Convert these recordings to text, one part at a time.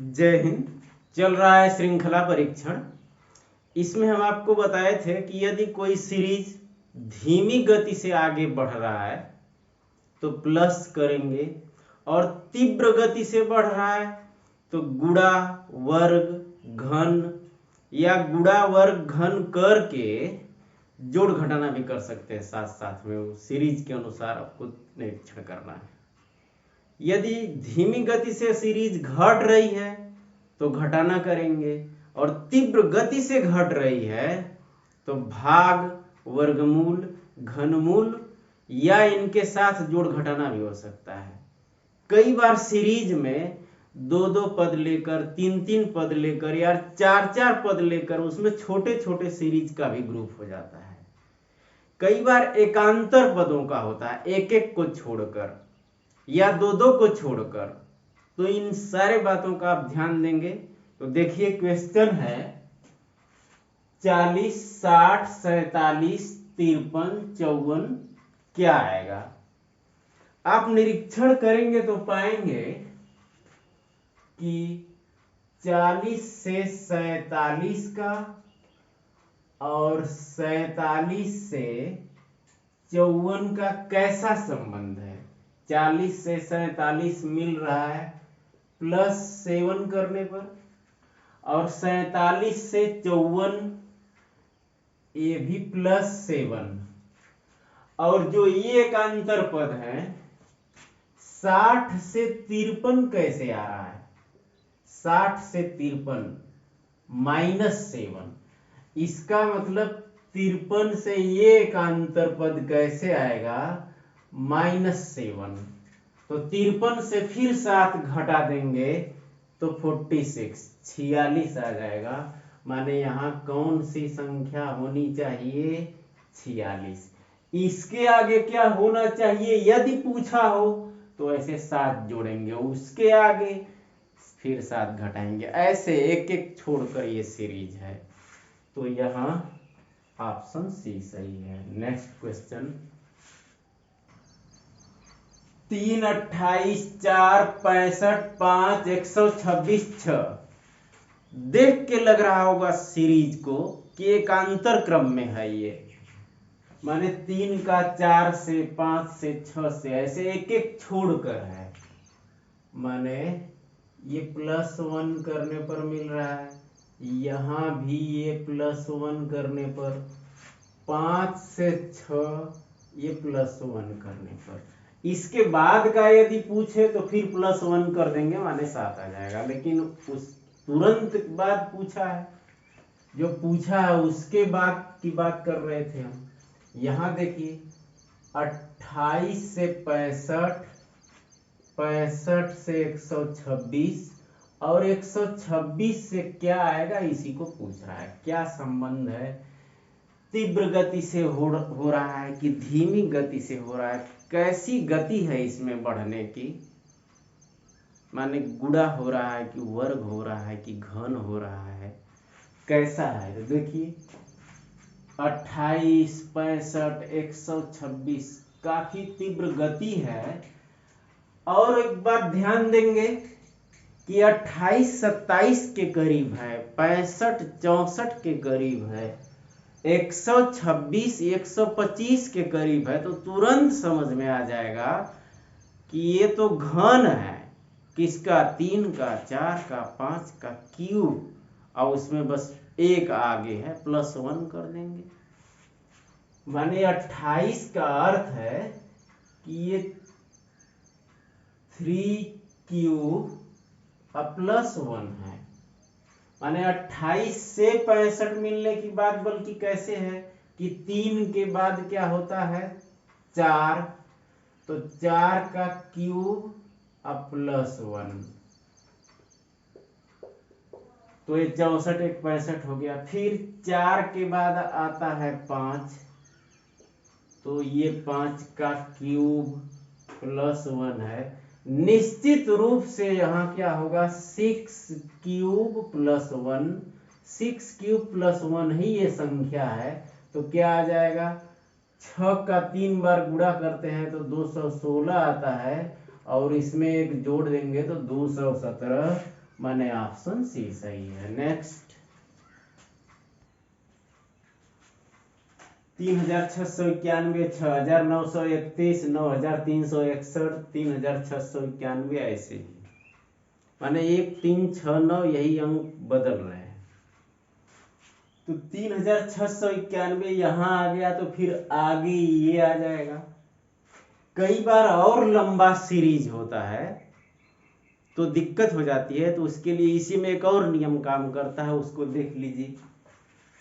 जय हिंद। चल रहा है श्रृंखला परीक्षण। इसमें हम आपको बताए थे कि यदि कोई सीरीज धीमी गति से आगे बढ़ रहा है तो प्लस करेंगे, और तीव्र गति से बढ़ रहा है तो गुणा वर्ग घन या गुणा वर्ग घन करके जोड़ घटाना भी कर सकते हैं। साथ साथ में वो सीरीज के अनुसार आपको निरीक्षण करना है। यदि धीमी गति से सीरीज घट रही है तो घटाना करेंगे, और तीव्र गति से घट रही है तो भाग वर्गमूल घनमूल या इनके साथ जोड़ घटाना भी हो सकता है। कई बार सीरीज में दो दो पद लेकर, तीन तीन पद लेकर या चार चार पद लेकर उसमें छोटे छोटे सीरीज का भी ग्रुप हो जाता है। कई बार एकांतर पदों का होता है, एक एक को छोड़कर या दो दो को छोड़कर। तो इन सारे बातों का आप ध्यान देंगे। तो देखिए क्वेश्चन है 40 60 47 53 54 क्या आएगा। आप निरीक्षण करेंगे तो पाएंगे कि 40 से 47 का और 47 से 54 का कैसा संबंध है। 40 से 47 मिल रहा है +7 करने पर, और 47 से 54 ये भी +7। और जो ये एकांतर पद है 60 से 53 कैसे आ रहा है। 60 से 53 -7, इसका मतलब 53 से ये एकांतर पद कैसे आएगा -7। तो 53 से फिर 7 घटा देंगे तो 46 आ जाएगा। माने यहाँ कौन सी संख्या होनी चाहिए 46। इसके आगे क्या होना चाहिए यदि पूछा हो तो ऐसे 7 जोड़ेंगे, उसके आगे फिर 7 घटाएंगे, ऐसे एक एक छोड़कर ये सीरीज है। तो यहाँ ऑप्शन सी सही है। Next question 3 28 4 65 5 126 6। देख के लग रहा होगा सीरीज को कि एकांतर क्रम में है ये, माने 3 का 4 से 5 से 6 से ऐसे एक एक छोड़कर है। माने ये +1 करने पर मिल रहा है, यहां भी ये +1 करने पर, 5 से 6 ये +1 करने पर। इसके बाद का यदि पूछे तो फिर +1 कर देंगे, माने 7 आ जाएगा। लेकिन उस तुरंत बाद पूछा है, जो पूछा है उसके बाद की बात कर रहे थे हम। यहां देखिए 28 से 65, 65 से 126, और 126 से क्या आएगा इसी को पूछ रहा है। क्या संबंध है, तीव्र गति से हो रहा है कि धीमी गति से हो रहा है, कैसी गति है इसमें बढ़ने की, माने गुणा हो रहा है कि वर्ग हो रहा है कि घन हो रहा है, कैसा है। तो देखिए 28 65 126 काफी तीव्र गति है। और एक बात ध्यान देंगे कि 28 27 के करीब है, 65 64 के करीब है, 126 125 के करीब है। तो तुरंत समझ में आ जाएगा कि ये तो घन है, किसका 3 का 4 का 5 का क्यूब, और उसमें बस एक आगे है, +1 कर देंगे। माने 28 का अर्थ है कि ये 3 क्यूब +1 है। माने 28 से 65 मिलने की बात बल्कि कैसे है कि 3 के बाद क्या होता है 4, तो 4 का क्यूब +1, तो ये 64 एक 65 हो गया। फिर 4 के बाद आता है 5, तो ये 5 का क्यूब +1 है। निश्चित रूप से यहाँ क्या होगा 6 क्यूब +1, 6 क्यूब +1 ही ये संख्या है। तो क्या आ जाएगा, 6 का 3 बार गुणा करते हैं तो 216 आता है, और इसमें एक जोड़ देंगे तो 217 माने ऑप्शन सी सही है। नेक्स्ट 3691, 6931, 9361, 3691, ऐसे ही माने 1369 यही अंक बदल रहे हैं। तो 3691 यहाँ आ गया तो फिर आगे ये आ जाएगा। कई बार और लंबा सीरीज होता है तो दिक्कत हो जाती है, तो उसके लिए इसी में एक और नियम काम करता है, उसको देख लीजिए।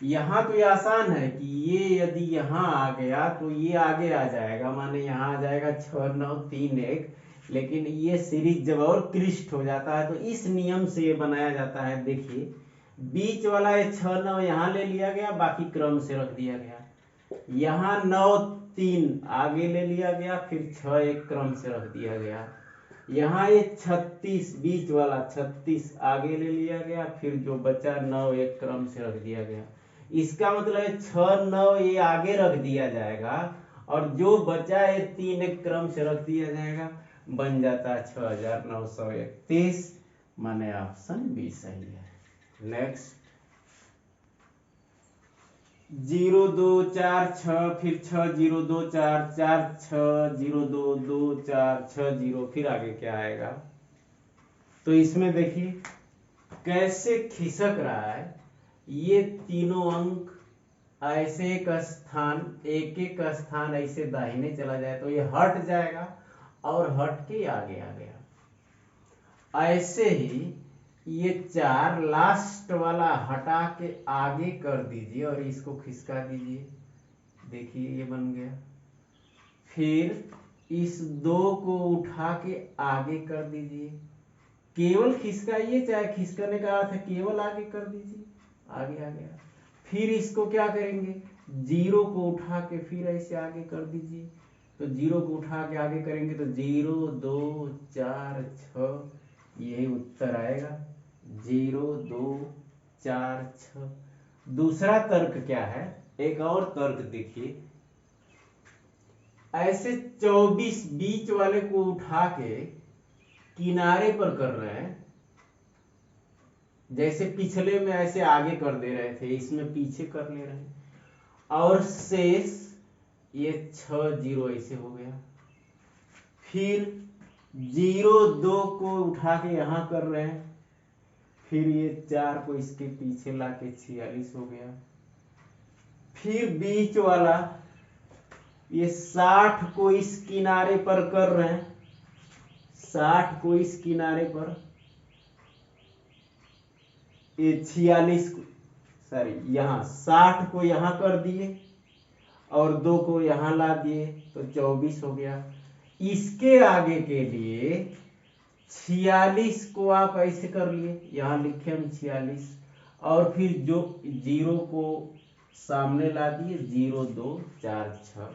यहाँ तो ये आसान है कि ये यदि यहाँ आ गया तो ये आगे आ जाएगा, माने यहाँ आ जाएगा 6931, लेकिन ये सीरीज जब और क्लिष्ट हो जाता है तो इस नियम से ये बनाया जाता है। देखिए बीच वाला ये 69 यहाँ ले लिया गया, बाकी क्रम से रख दिया गया। यहाँ 93 आगे ले लिया गया, फिर 61 क्रम से रख दिया गया। यहाँ ये 36 बीच वाला 36 आगे ले लिया गया, फिर जो बचा 91 क्रम से रख दिया गया। इसका मतलब है 69 ये आगे रख दिया जाएगा और जो बचा ये 3 एक क्रम से रख दिया जाएगा, बन जाता है 6931, माने ऑप्शन बी सही है। नेक्स्ट 0246, फिर 6024, 46022460, फिर आगे क्या आएगा। तो इसमें देखिए कैसे खिसक रहा है, ये तीनों अंक ऐसे एक एक स्थान ऐसे दाहिने चला जाए तो ये हट जाएगा और हट के आगे आ गया। ऐसे ही ये 4 लास्ट वाला हटा के आगे कर दीजिए और इसको खिसका दीजिए, देखिए ये बन गया। फिर इस 2 को उठा के आगे कर दीजिए, केवल खिसकाइए, चाहे खिसकाने का अर्थ है केवल आगे कर दीजिए, आगे आ गया। फिर इसको क्या करेंगे, 0 को उठा के फिर ऐसे आगे कर दीजिए, तो 0 को उठा के आगे करेंगे तो 0 2 4 6 यही उत्तर आएगा, 0 2 4 6। दूसरा तर्क क्या है, एक और तर्क देखिए, ऐसे 24 बीच वाले को उठा के किनारे पर कर रहे हैं, जैसे पिछले में ऐसे आगे कर दे रहे थे, इसमें पीछे कर ले रहे हैं, और शेष ये 6 0 ऐसे हो गया। फिर 0 2 को उठा के यहां कर रहे हैं, फिर ये 4 को इसके पीछे लाके 46 हो गया। फिर बीच वाला ये 60 को इस किनारे पर कर रहे हैं, 60 को इस किनारे पर, ये 46 सॉरी यहाँ 60 को यहाँ कर दिए और 2 को यहाँ ला दिए तो 24 हो गया। इसके आगे के लिए 46 को आप ऐसे कर लिए, यहाँ लिखे हम 46, और फिर जो 0 को सामने ला दिए, 0 2 4 6।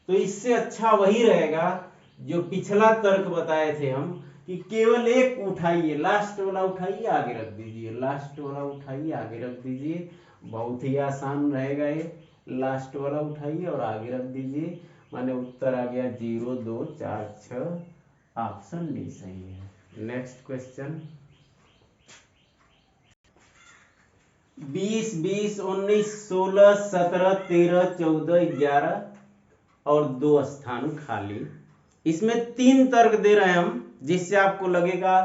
तो इससे अच्छा वही रहेगा जो पिछला तर्क बताए थे हम कि केवल एक उठाइए, लास्ट वाला उठाइए आगे रख दीजिए, लास्ट वाला उठाइए आगे रख दीजिए, बहुत ही आसान रहेगा ये। लास्ट वाला उठाइए और आगे रख दीजिए, माने उत्तर आ गया 0 2 4 6, ऑप्शन डी सही है। नेक्स्ट क्वेश्चन 20 20 19 16 17 13 14 11 और 2 स्थान खाली। इसमें 3 तर्क दे रहे हैं हम, जिससे आपको लगेगा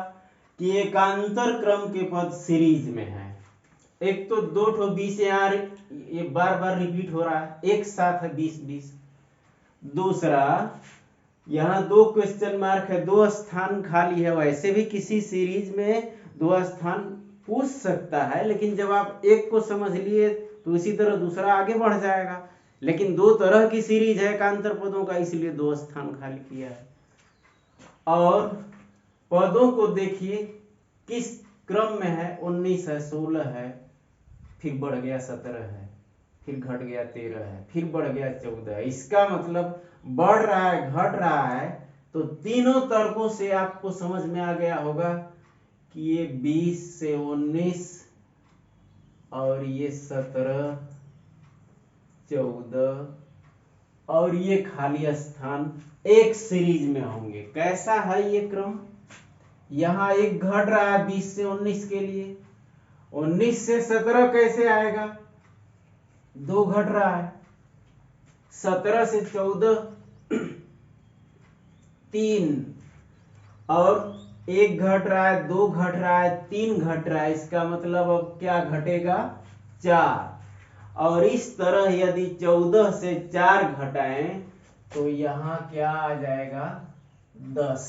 कि एकांतर क्रम के पद सीरीज में है। एक तो 2 ठो 20 यहाँ ये बार बार रिपीट हो रहा है, एक साथ है 20 20। दूसरा यहाँ 2 क्वेश्चन मार्क है, 2 स्थान खाली है। वैसे भी किसी सीरीज में 2 स्थान पूछ सकता है, लेकिन जब आप एक को समझ लिए तो इसी तरह दूसरा आगे बढ़ जाएगा। लेकिन 2 तरह की सीरीज है एकांतर पदों का, इसलिए 2 स्थान खाली किया है। और पदों को देखिए किस क्रम में है, 19 है, 16 है, फिर बढ़ गया 17 है, फिर घट गया 13 है, फिर बढ़ गया 14 है। इसका मतलब बढ़ रहा है घट रहा है। तो तीनों तर्कों से आपको समझ में आ गया होगा कि ये 20 से 19 और ये 17 14 और ये खाली स्थान एक सीरीज में होंगे। कैसा है ये क्रम, यहाँ 1 घट रहा है 20 से 19 के लिए, 19 से 17 कैसे आएगा, 2 घट रहा है, 17 से 14 3, और 1 घट रहा है, 2 घट रहा है, 3 घट रहा है, इसका मतलब अब क्या घटेगा, 4। और इस तरह यदि 14 से 4 घटाएं तो यहाँ क्या आ जाएगा, 10।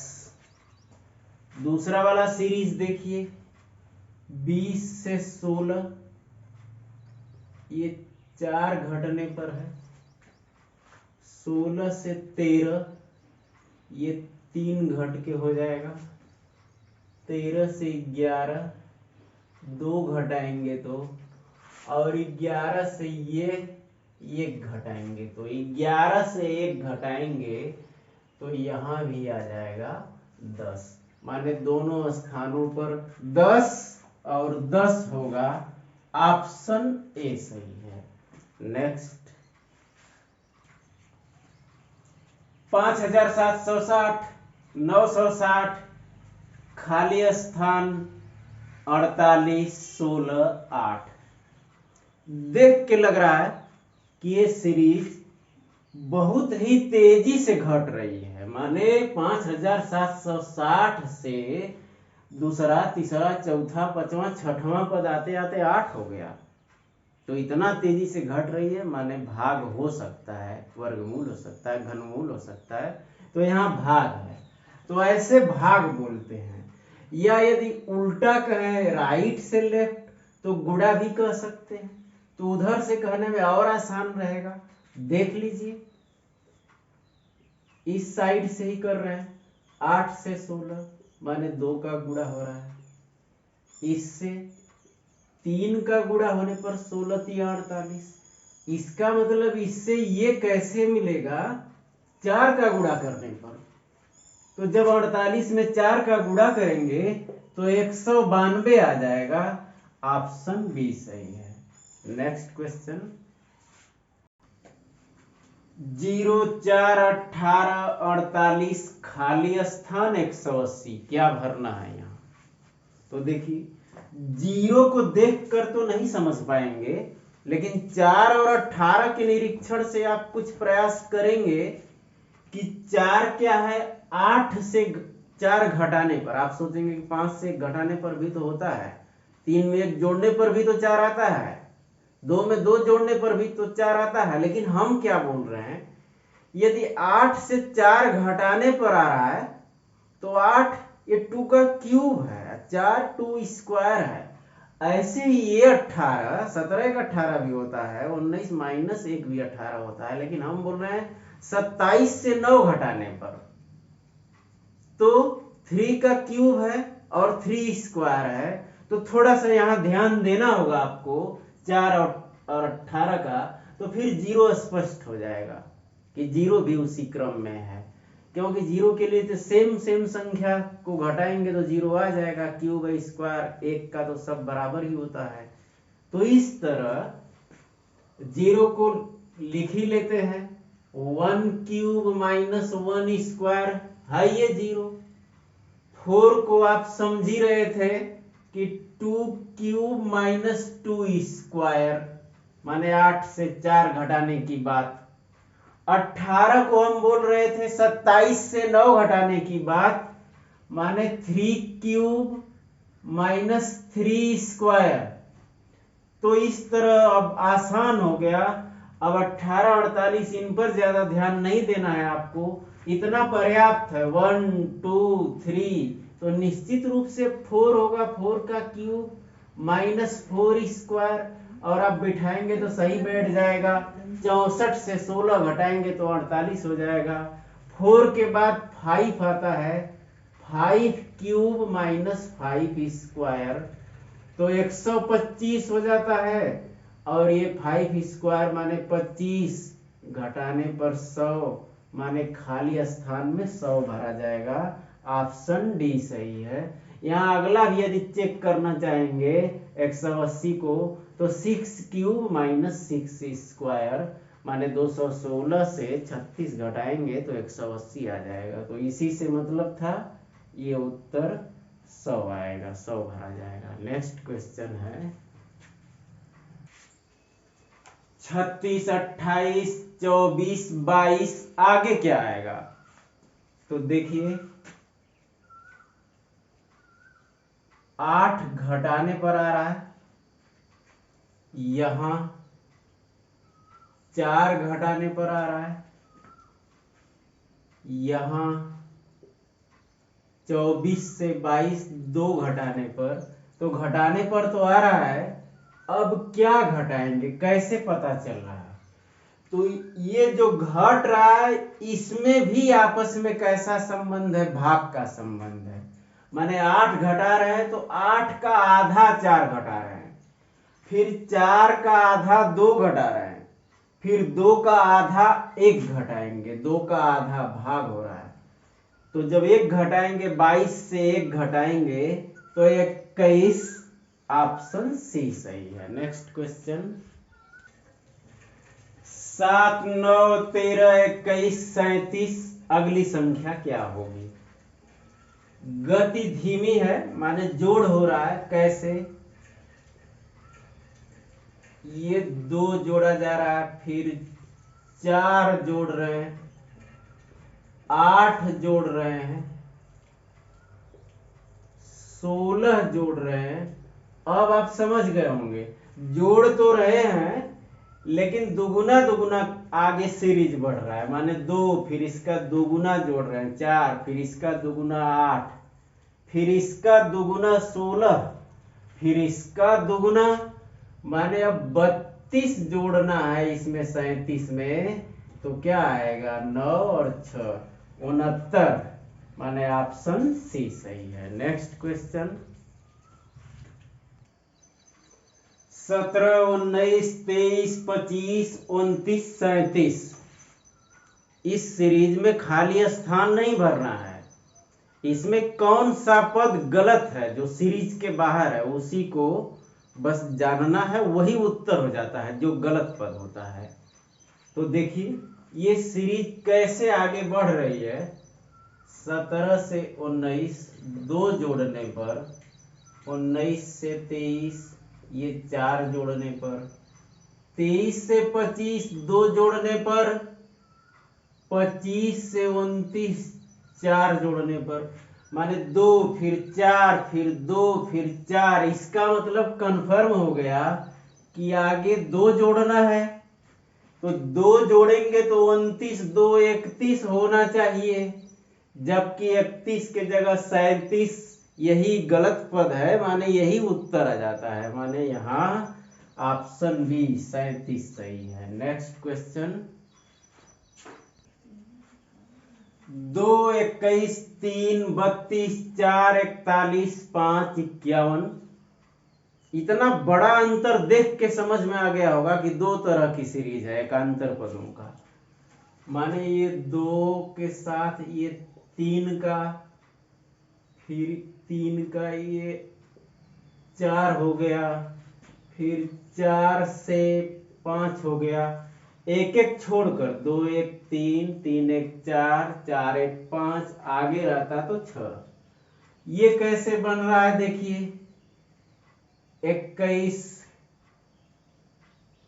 दूसरा वाला सीरीज देखिए, 20 से 16, ये 4 घटने पर है, 16 से 13, ये 3 घट के हो जाएगा, 13 से 11, 2 घटाएंगे तो, और 11 से ये 1 घटाएंगे तो, 11 से 1 घटाएंगे तो यहाँ भी आ जाएगा 10। माने दोनों स्थानों पर 10 और 10 होगा, ऑप्शन ए सही है। नेक्स्ट 5760, 960, खाली स्थान 48, 16, 8। देख के लग रहा है कि ये सीरीज बहुत ही तेजी से घट रही है, माने 5760 से दूसरा, तीसरा, चौथा, पांचवा, छठवां पद आते आते 8 हो गया। तो इतना तेजी से घट रही है, माने भाग हो सकता है, वर्गमूल हो सकता है, घनमूल हो सकता है, तो यहाँ भाग है, तो ऐसे भाग बोलते हैं। या यदि उल्टा कहें, राइट से लेफ्ट, तो गुणा भी कह सकते हैं, तो उधर से कहने में और आसान रहेगा। देख लीजिए, इस साइड से ही कर रहे हैं, 8 से 16 माने 2 का गुणा हो रहा है, इससे 3 का गुणा होने पर 16 3 48, इसका मतलब इससे ये कैसे मिलेगा, 4 का गुणा करने पर। तो जब 48 में 4 का गुणा करेंगे तो 192 आ जाएगा, ऑप्शन बी सही है। नेक्स्ट क्वेश्चन 0 4 18 48, खाली स्थान 180, क्या भरना है यहाँ। तो देखिए, 0 को देखकर तो नहीं समझ पाएंगे, लेकिन 4 और 18 के निरीक्षण से आप कुछ प्रयास करेंगे कि 4 क्या है, 8 से 4 घटाने पर। आप सोचेंगे कि 5 से 1 घटाने पर भी तो होता है, 3 में 1 जोड़ने पर भी तो 4 आता है, 2 में 2 जोड़ने पर भी तो 4 आता है। लेकिन हम क्या बोल रहे हैं, यदि 8 से 4 घटाने पर आ रहा है तो 8 ये 2 का क्यूब है, 4 2 स्क्वायर है। ऐसे ही ये 18, 17 का 18 भी होता है, 19 माइनस 1 भी 18 होता है, लेकिन हम बोल रहे हैं 27 से 9 घटाने पर, तो 3 का क्यूब है और 3 स्क्वायर है। तो थोड़ा सा यहाँ ध्यान देना होगा आपको 4 और 18 का, तो फिर 0 स्पष्ट हो जाएगा कि 0 भी उसी क्रम में है, क्योंकि 0 के लिए तो सेम संख्या को घटाएंगे तो 0 आ जाएगा, क्यूब स्क्वायर 1 का तो सब बराबर ही होता है। तो इस तरह 0 को लिख ही लेते हैं, 1 क्यूब माइनस 1 स्क्वायर है ये 0। 4 को आप समझ ही रहे थे कि 2 क्यूब माइनस 2 स्क्वायर, माने 8 से 4 घटाने की बात। 18 को हम बोल रहे थे 27 से 9 घटाने की बात, माने 3 क्यूब माइनस 3 स्क्वायर। तो इस तरह अब आसान हो गया। अब 18 48 इन पर ज्यादा ध्यान नहीं देना है आपको, इतना पर्याप्त है, 1 2 3। तो निश्चित रूप से 4 होगा, 4 का क्यूब माइनस 4 स्क्वायर, और आप बिठाएंगे तो सही बैठ जाएगा। 64 से 16 घटाएंगे तो 48 हो जाएगा। 4 के बाद 5 आता है, 5 क्यूब माइनस 5 स्क्वायर, तो 125 हो जाता है। और ये 5 स्क्वायर माने 25, घटाने पर 100, माने खाली स्थान में 100 भरा जाएगा, ऑप्शन डी सही है। यहाँ अगला भी यदि चेक करना चाहेंगे 180 को, तो 6 क्यूब माइनस 6 स्क्वायर, माने 216 से 36 घटाएंगे तो 180 आ जाएगा। तो इसी से मतलब था, ये उत्तर 100 आएगा, 100 भरा जाएगा। नेक्स्ट क्वेश्चन है 36, 28, 24, 22, आगे क्या आएगा? तो देखिए 8 घटाने पर आ रहा है, यहां 4 घटाने पर आ रहा है, यहां 24 से 22 2 घटाने पर, तो घटाने पर तो आ रहा है। अब क्या घटाएंगे, कैसे पता चल रहा है? तो ये जो घट रहा है इसमें भी आपस में कैसा संबंध है? भाग का संबंध है। माने 8 घटा रहे हैं तो 8 का आधा 4 घटा रहे हैं, फिर 4 का आधा 2 घटा रहे हैं, फिर 2 का आधा 1 घटाएंगे, 2 का आधा भाग हो रहा है। तो जब 1 घटाएंगे 22 से 1 घटाएंगे तो 21, ऑप्शन सी सही है। नेक्स्ट क्वेश्चन 7, 9, 13, 21, 37, अगली संख्या क्या होगी? गति धीमी है, माने जोड़ हो रहा है। कैसे? ये 2 जोड़ा जा रहा है, फिर 4 जोड़ रहे हैं, 8 जोड़ रहे हैं, 16 जोड़ रहे हैं। अब आप समझ गए होंगे, जोड़ तो रहे हैं लेकिन दुगुना दुगुना आगे सीरीज बढ़ रहा है। माने 2, फिर इसका दुगुना जोड़ रहे हैं 4, फिर इसका दुगुना 8, फिर इसका दुगुना 16, फिर इसका दुगुना, माने अब 32 जोड़ना है इसमें 37 में। तो क्या आएगा? 9 और 6 69, माने ऑप्शन सी सही है। नेक्स्ट क्वेश्चन 17, 19, 23, 25, 29, 37, इस सीरीज में खाली स्थान नहीं भरना है। इसमें कौन सा पद गलत है जो सीरीज के बाहर है उसी को बस जानना है, वही उत्तर हो जाता है जो गलत पद होता है। तो देखिए ये सीरीज कैसे आगे बढ़ रही है। 17 से 19 2 जोड़ने पर, 19 से 23 ये 4 जोड़ने पर, 23 से 25 2 जोड़ने पर, 25 से 29 4 जोड़ने पर, माने 2 फिर 4 फिर 2 फिर 4। इसका मतलब कंफर्म हो गया कि आगे 2 जोड़ना है। तो 2 जोड़ेंगे तो 29 2 31 होना चाहिए, जबकि 31 के जगह 37, यही गलत पद है, माने यही उत्तर आ जाता है। माने यहां ऑप्शन बी 37 सही है। Next question 2, 21, 3, 32, 4, 41, 5, 51। इतना बड़ा अंतर देख के समझ में आ गया होगा कि 2 तरह की सीरीज है एकांतर पदों का। माने ये 2 के साथ ये 3 का, फिर 3 का ये 4 हो गया, फिर 4 से 5 हो गया, एक एक छोड़कर 2 1 3, 3 1 4, 4 1 5, आगे रहता तो 6। ये कैसे बन रहा है? देखिए 21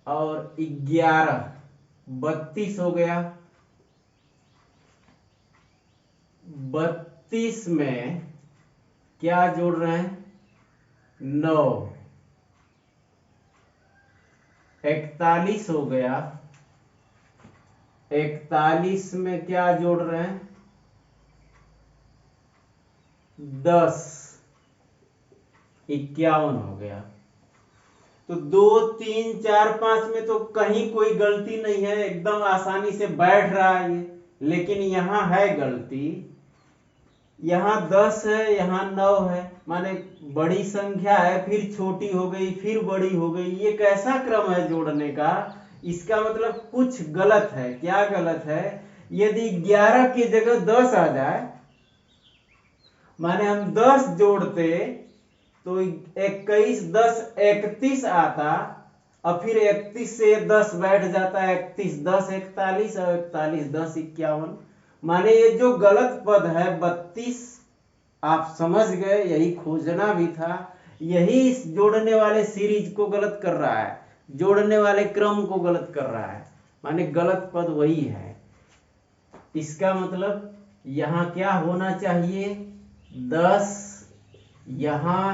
और 11 32 हो गया। 32 में क्या जोड़ रहे हैं? 9। 41 हो गया, 41 में क्या जोड़ रहे हैं? 10। 51 हो गया। तो 2 3 4 5 में तो कहीं कोई गलती नहीं है, एकदम आसानी से बैठ रहा है ये। लेकिन यहां है गलती, यहां 10 है, यहां 9 है, माने बड़ी संख्या है, फिर छोटी हो गई, फिर बड़ी हो गई। ये कैसा क्रम है जोड़ने का? इसका मतलब कुछ गलत है। क्या गलत है? यदि 11 की जगह 10 आ जाए, माने हम 10 जोड़ते तो 21 10 31 आता, और फिर 31 से 10 बैठ जाता है, 31 10 41 और 41 10 51। माने ये जो गलत पद है 32 आप समझ गए, यही खोजना भी था, यही इस जोड़ने वाले सीरीज को गलत कर रहा है, जोड़ने वाले क्रम को गलत कर रहा है, माने गलत पद वही है। इसका मतलब यहां क्या होना चाहिए, 10, यहां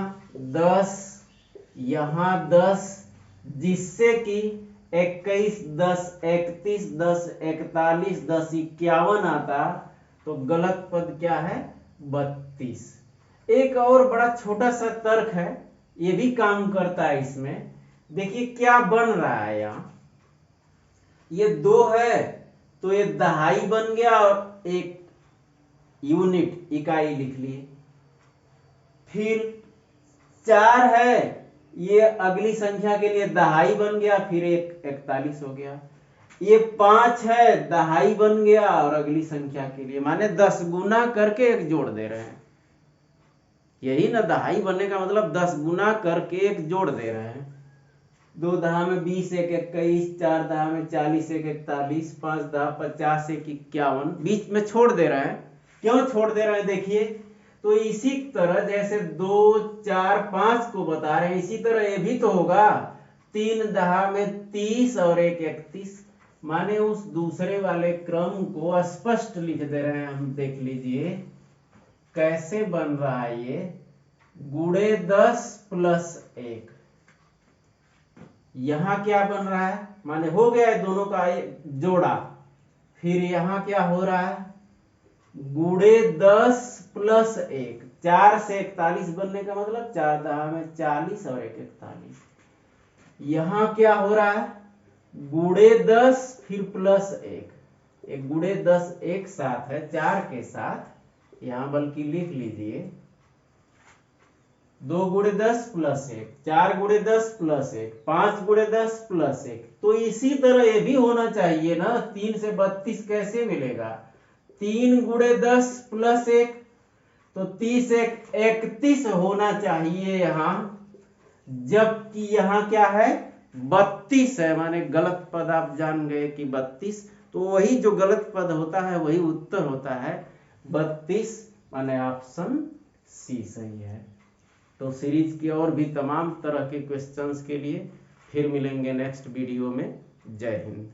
10, यहां 10, जिससे कि 21, 10, 31, 10, 41, 10, 51 आता, तो गलत पद क्या है, 32। एक और बड़ा छोटा सा तर्क है, ये भी काम करता है इसमें। देखिए क्या बन रहा है यहां, ये 2 है तो ये दहाई बन गया और एक यूनिट इकाई लिख लिए। फिर 4 है, ये अगली संख्या के लिए दहाई बन गया, फिर एक 41 हो गया। ये 5 है, दहाई बन गया और अगली संख्या के लिए, माने 10 गुना करके एक जोड़ दे रहे हैं। यही ना दहाई बनने का मतलब, 10 गुना करके एक जोड़ दे रहे हैं। 2 दहा में 20, 1 21, 4 दहा में 40, 1 41, 5 दहा 50, 1 51, बीच में छोड़ दे रहे हैं। क्यों छोड़ दे रहे हैं देखिए, तो इसी तरह जैसे 2, 4, 5 को बता रहे हैं, इसी तरह ये भी तो होगा। 3 दहा में 30 और 1 31, माने उस दूसरे वाले क्रम को स्पष्ट लिख दे रहे हैं हम। देख लीजिए कैसे बन रहा है ये, गुणे 10 प्लस 1। यहां क्या बन रहा है, माने हो गया है दोनों का जोड़ा। फिर यहां क्या हो रहा है, गुणे 10 प्लस 1, 4 से 41 बनने का मतलब 4 दहा में 40 और 1 41। यहां क्या हो रहा है, गुणे 10 फिर प्लस 1, एक गुणे 10 एक साथ है 4 के साथ, यहां बल्कि लिख लीजिए 2 गुणे 10 प्लस 1, 4 गुणे 10 प्लस 1, 5 गुणे 10 प्लस 1। तो इसी तरह ये भी होना चाहिए ना, 3 से 32 कैसे मिलेगा, 3 गुणे 10 प्लस 1, तो 30 1 31 होना चाहिए यहां, जबकि यहां क्या है 32 है, माने गलत पद आप जान गए कि 32। तो वही जो गलत पद होता है वही उत्तर होता है 32, माने ऑप्शन सी सही है। तो सीरीज की और भी तमाम तरह के क्वेश्चंस के लिए फिर मिलेंगे नेक्स्ट वीडियो में। जय हिंद।